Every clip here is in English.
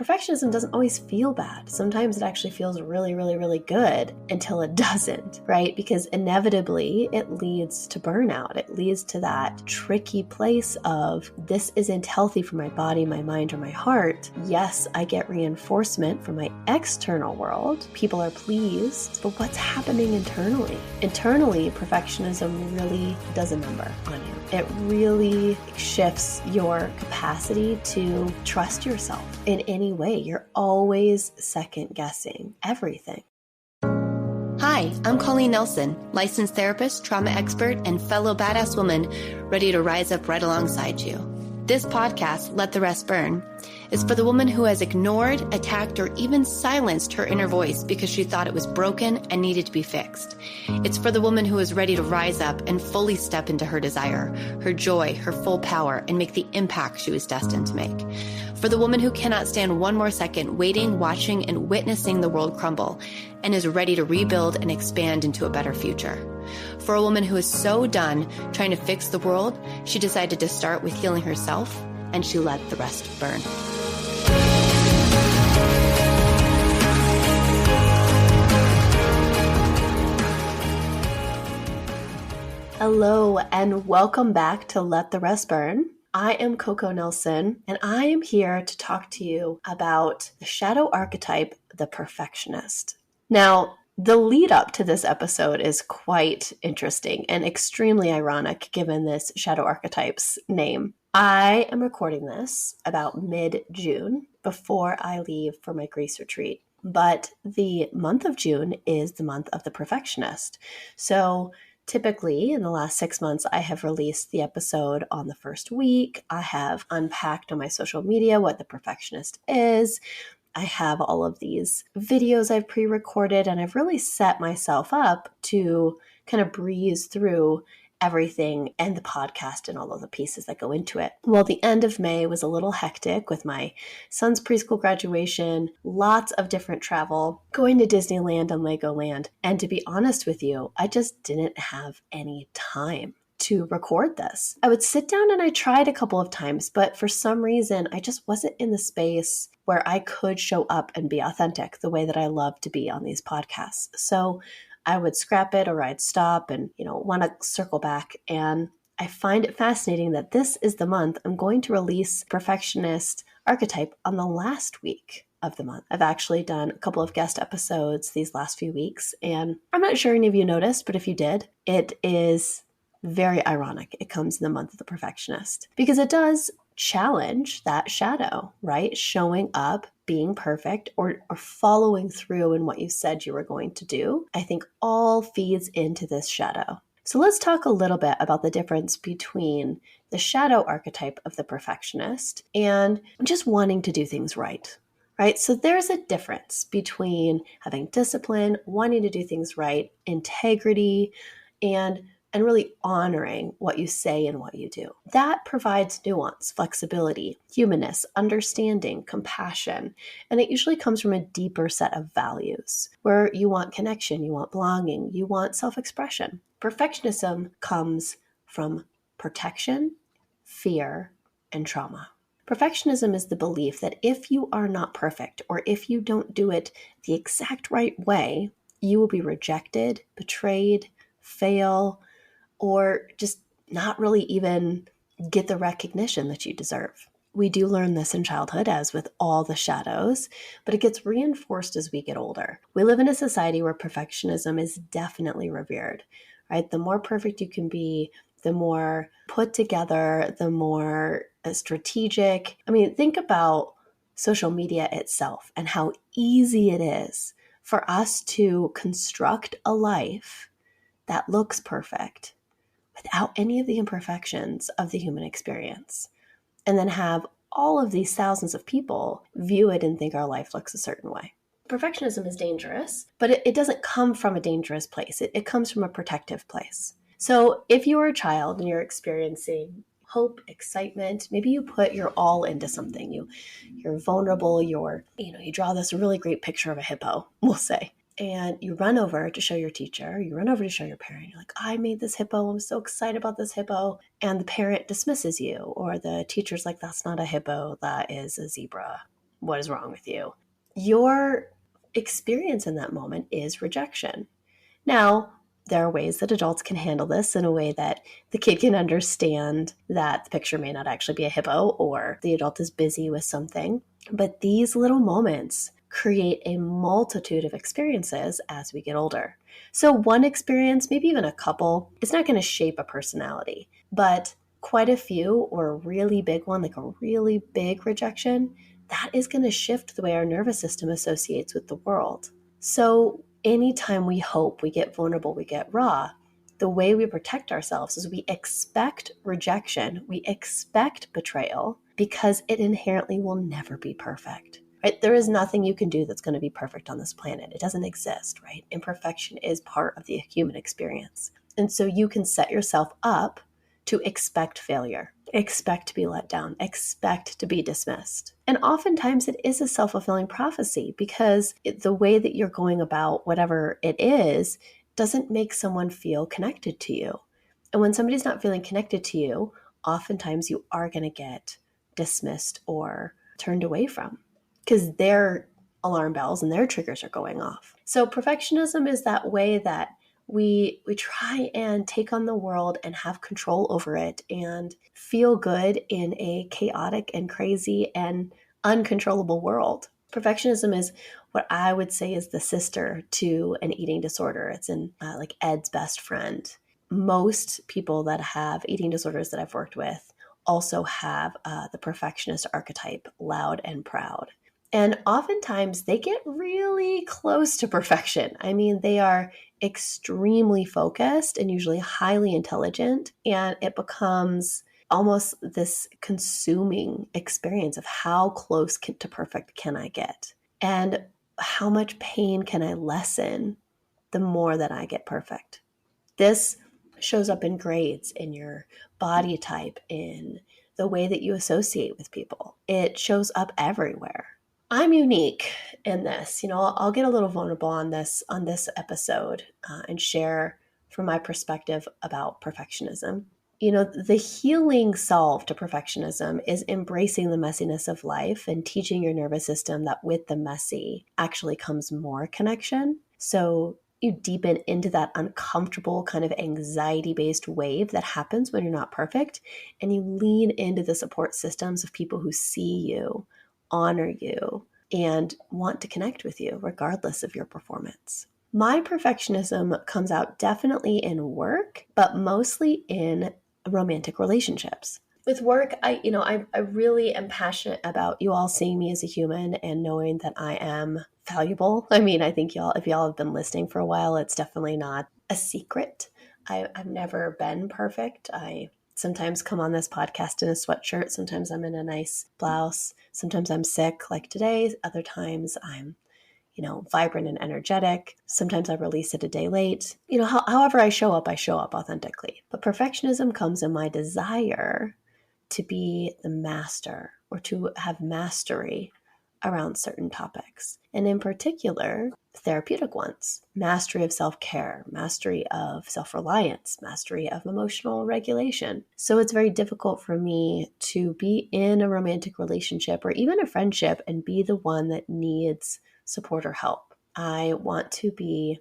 perfectionism doesn't always feel bad. Sometimes it actually feels really, really, really good until it doesn't, right? Because inevitably it leads to burnout. It leads to that tricky place of this isn't healthy for my body, my mind, or my heart. Yes, I get reinforcement from my external world. People are pleased, but what's happening internally? Internally, perfectionism really does a number on you. It really shifts your capacity to trust yourself in any way. You're always second guessing everything. Hi, I'm Colleen Nelson, licensed therapist, trauma expert, and fellow badass woman ready to rise up right alongside you. This podcast, Let the Rest Burn, is for the woman who has ignored, attacked, or even silenced her inner voice because she thought it was broken and needed to be fixed. It's for the woman who is ready to rise up and fully step into her desire, her joy, her full power, and make the impact she was destined to make. For the woman who cannot stand one more second waiting, watching, and witnessing the world crumble and is ready to rebuild and expand into a better future. For a woman who is so done trying to fix the world, she decided to start with healing herself, and she let the rest burn. Hello, and welcome back to Let the Rest Burn. I am Coco Nelson, and I am here to talk to you about the shadow archetype, the perfectionist. Now, the lead up to this episode is quite interesting and extremely ironic given this shadow archetype's name. I am recording this about mid-June before I leave for my Greece retreat, but the month of June is the month of the perfectionist. So typically, in the last 6 months, I have released the episode on the first week. I have unpacked on my social media what the perfectionist is. I have all of these videos I've pre-recorded, and I've really set myself up to kind of breeze through everything and the podcast and all of the pieces that go into it. Well, the end of May was a little hectic with my son's preschool graduation, lots of different travel, going to Disneyland and Legoland. And to be honest with you, I just didn't have any time to record this. I would sit down and I tried a couple of times, but for some reason, I just wasn't in the space where I could show up and be authentic the way that I love to be on these podcasts. So I would scrap it or I'd stop and, want to circle back. And I find it fascinating that this is the month I'm going to release Perfectionist archetype on the last week of the month. I've actually done a couple of guest episodes these last few weeks, and I'm not sure any of you noticed, but if you did, it is very ironic. It comes in the month of the perfectionist because it does challenge that shadow, right? Showing up, being perfect, or following through in what you said you were going to do, I think all feeds into this shadow. So let's talk a little bit about the difference between the shadow archetype of the perfectionist and just wanting to do things right. Right? So there's a difference between having discipline, wanting to do things right, integrity, and really honoring what you say and what you do. That provides nuance, flexibility, humanness, understanding, compassion, and it usually comes from a deeper set of values where you want connection, you want belonging, you want self-expression. Perfectionism comes from protection, fear, and trauma. Perfectionism is the belief that if you are not perfect or if you don't do it the exact right way, you will be rejected, betrayed, fail, or just not really even get the recognition that you deserve. We do learn this in childhood, as with all the shadows, but it gets reinforced as we get older. We live in a society where perfectionism is definitely revered, right? The more perfect you can be, the more put together, the more strategic. I mean, think about social media itself and how easy it is for us to construct a life that looks perfect without any of the imperfections of the human experience, and then have all of these thousands of people view it and think our life looks a certain way. Perfectionism is dangerous, but it doesn't come from a dangerous place. It comes from a protective place. So if you are a child and you're experiencing hope, excitement, maybe you put your all into something. You're vulnerable, you draw this really great picture of a hippo, we'll say. And you run over to show your teacher, you run over to show your parent, you're like, I made this hippo, I'm so excited about this hippo. And the parent dismisses you, or the teacher's like, that's not a hippo, that is a zebra. what is wrong with you? Your experience in that moment is rejection. Now, there are ways that adults can handle this in a way that the kid can understand that the picture may not actually be a hippo or the adult is busy with something. But these little moments create a multitude of experiences as we get older. So one experience, maybe even a couple, it's not going to shape a personality, but quite a few, or a really big one, like a really big rejection, that is going to shift the way our nervous system associates with the world. So anytime we hope, we get vulnerable, we get raw, the way we protect ourselves is we expect rejection, we expect betrayal, because it inherently will never be perfect. Right? There is nothing you can do that's going to be perfect on this planet. It doesn't exist, right? Imperfection is part of the human experience. And so you can set yourself up to expect failure, expect to be let down, expect to be dismissed. And oftentimes it is a self-fulfilling prophecy because the way that you're going about whatever it is doesn't make someone feel connected to you. And when somebody's not feeling connected to you, oftentimes you are going to get dismissed or turned away from because their alarm bells and their triggers are going off. So perfectionism is that way that we try and take on the world and have control over it and feel good in a chaotic and crazy and uncontrollable world. Perfectionism is what I would say is the sister to an eating disorder. It's in like Ed's best friend. Most people that have eating disorders that I've worked with also have the perfectionist archetype, loud and proud. And oftentimes they get really close to perfection. I mean, they are extremely focused and usually highly intelligent, and it becomes almost this consuming experience of how close to perfect can I get? And how much pain can I lessen the more that I get perfect? This shows up in grades, in your body type, in the way that you associate with people. It shows up everywhere. I'm unique in this. I'll get a little vulnerable on this episode and share from my perspective about perfectionism. The healing solve to perfectionism is embracing the messiness of life and teaching your nervous system that with the messy actually comes more connection. So you deepen into that uncomfortable kind of anxiety-based wave that happens when you're not perfect, and you lean into the support systems of people who see you, honor you, and want to connect with you regardless of your performance. My perfectionism comes out definitely in work, but mostly in romantic relationships. With work, I really am passionate about you all seeing me as a human and knowing that I am valuable. I mean, I think if y'all have been listening for a while, it's definitely not a secret. I've never been perfect. I sometimes come on this podcast in a sweatshirt. Sometimes I'm in a nice blouse. Sometimes I'm sick like today. Other times I'm, vibrant and energetic. Sometimes I release it a day late. However I show up authentically. But perfectionism comes in my desire to be the master or to have mastery around certain topics. And in particular, therapeutic ones. Mastery of self-care, mastery of self-reliance, mastery of emotional regulation. So it's very difficult for me to be in a romantic relationship or even a friendship and be the one that needs support or help. I want to be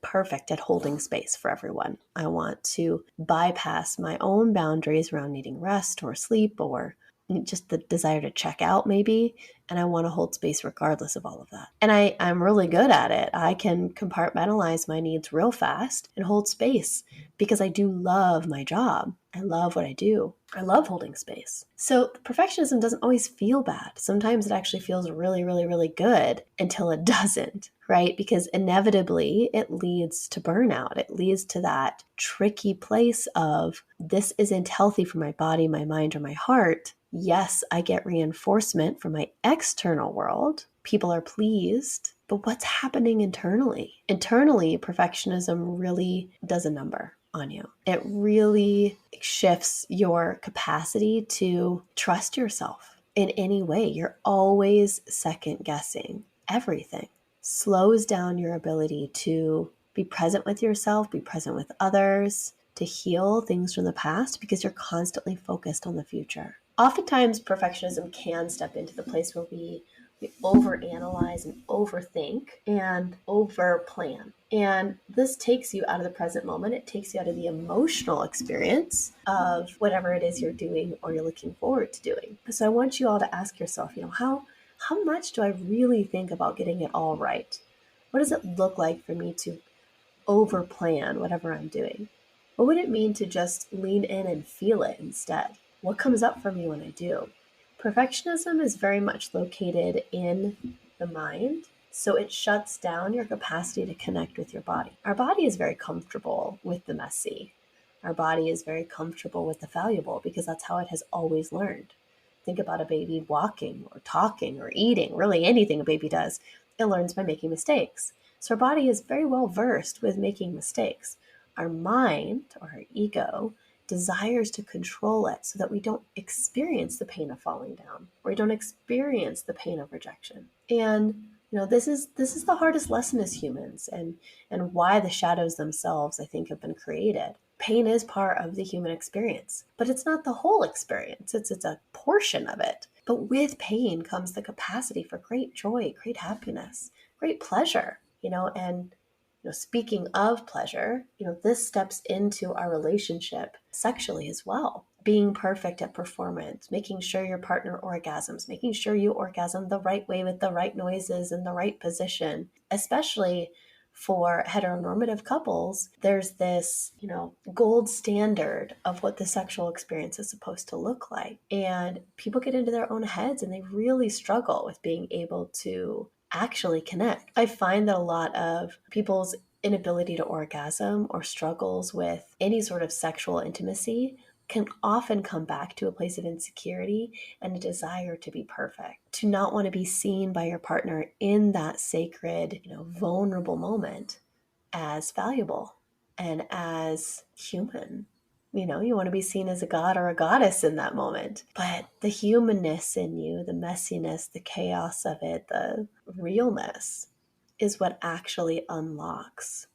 perfect at holding space for everyone. I want to bypass my own boundaries around needing rest or sleep or just the desire to check out maybe, and I want to hold space regardless of all of that. And I'm really good at it. I can compartmentalize my needs real fast and hold space because I do love my job. I love what I do. I love holding space. So perfectionism doesn't always feel bad. Sometimes it actually feels really, really, really good until it doesn't, right? Because inevitably it leads to burnout. It leads to that tricky place of this isn't healthy for my body, my mind, or my heart. Yes, I get reinforcement from my external world. People are pleased, but what's happening internally? Internally, perfectionism really does a number on you. It really shifts your capacity to trust yourself in any way. You're always second guessing everything. Slows down your ability to be present with yourself, be present with others, to heal things from the past because you're constantly focused on the future. Oftentimes, perfectionism can step into the place where we We overanalyze and overthink and overplan. And this takes you out of the present moment. It takes you out of the emotional experience of whatever it is you're doing or you're looking forward to doing. So I want you all to ask yourself, how much do I really think about getting it all right? What does it look like for me to overplan whatever I'm doing? What would it mean to just lean in and feel it instead? What comes up for me when I do? Perfectionism is very much located in the mind, so it shuts down your capacity to connect with your body. Our body is very comfortable with the messy. Our body is very comfortable with the valuable because that's how it has always learned. Think about a baby walking or talking or eating, really anything a baby does. It learns by making mistakes. So our body is very well versed with making mistakes. Our mind, or our ego, desires to control it so that we don't experience the pain of falling down, or we don't experience the pain of rejection. And this is the hardest lesson as humans, and why the shadows themselves, I think, have been created. Pain is part of the human experience, but it's not the whole experience. It's a portion of it. But with pain comes the capacity for great joy, great happiness, great pleasure, and speaking of pleasure, this steps into our relationship sexually as well. Being perfect at performance, making sure your partner orgasms, making sure you orgasm the right way with the right noises in the right position, especially for heteronormative couples. There's this, gold standard of what the sexual experience is supposed to look like. And people get into their own heads and they really struggle with being able to actually connect. I find that a lot of people's inability to orgasm or struggles with any sort of sexual intimacy can often come back to a place of insecurity and a desire to be perfect, to not want to be seen by your partner in that sacred, vulnerable moment as valuable and as human. You want to be seen as a god or a goddess in that moment. But the humanness in you, the messiness, the chaos of it, the realness is what actually unlocks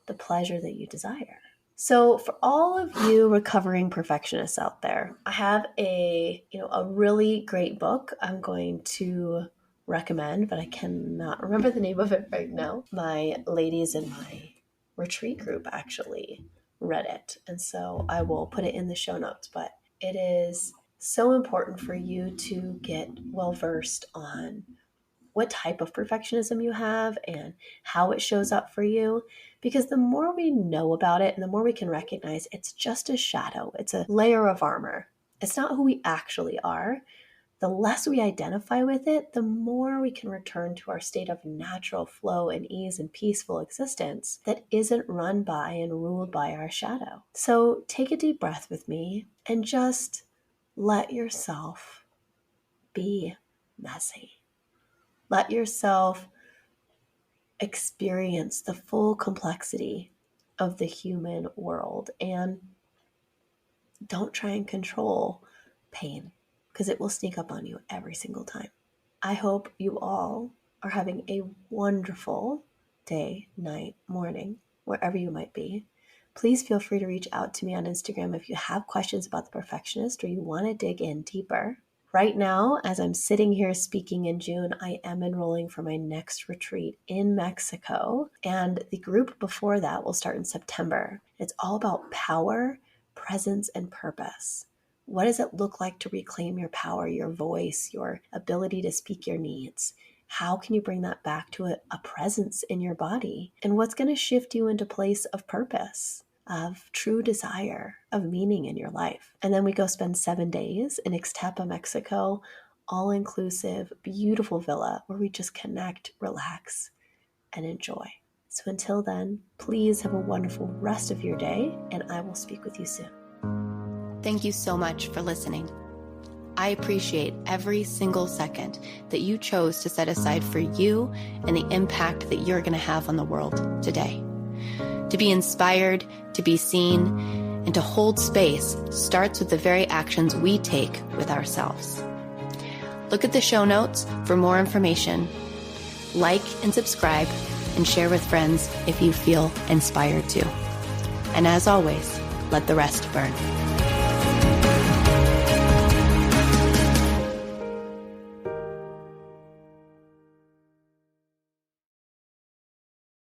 the pleasure that you desire. So for all of you recovering perfectionists out there, I have a really great book I'm going to recommend, but I cannot remember the name of it right now. My ladies in my retreat group actually read it, and so I will put it in the show notes. But it is so important for you to get well versed on what type of perfectionism you have and how it shows up for you, because the more we know about it and the more we can recognize it's just a shadow, it's a layer of armor, it's not who we actually are. The less we identify with it, the more we can return to our state of natural flow and ease and peaceful existence that isn't run by and ruled by our shadow. So take a deep breath with me and just let yourself be messy. Let yourself experience the full complexity of the human world, and don't try and control pain, because it will sneak up on you every single time. I hope you all are having a wonderful day, night, morning, wherever you might be. Please feel free to reach out to me on Instagram if you have questions about the perfectionist or you want to dig in deeper. Right now, as I'm sitting here speaking in June, I am enrolling for my next retreat in Mexico, and the group before that will start in September. It's all about power, presence, and purpose. What does it look like to reclaim your power, your voice, your ability to speak your needs? How can you bring that back to a presence in your body? And what's going to shift you into place of purpose, of true desire, of meaning in your life? And then we go spend 7 days in Ixtapa, Mexico, all-inclusive, beautiful villa where we just connect, relax, and enjoy. So until then, please have a wonderful rest of your day, and I will speak with you soon. Thank you so much for listening. I appreciate every single second that you chose to set aside for you and the impact that you're going to have on the world today. To be inspired, to be seen, and to hold space starts with the very actions we take with ourselves. Look at the show notes for more information. Like and subscribe and share with friends if you feel inspired to. And as always, let the rest burn.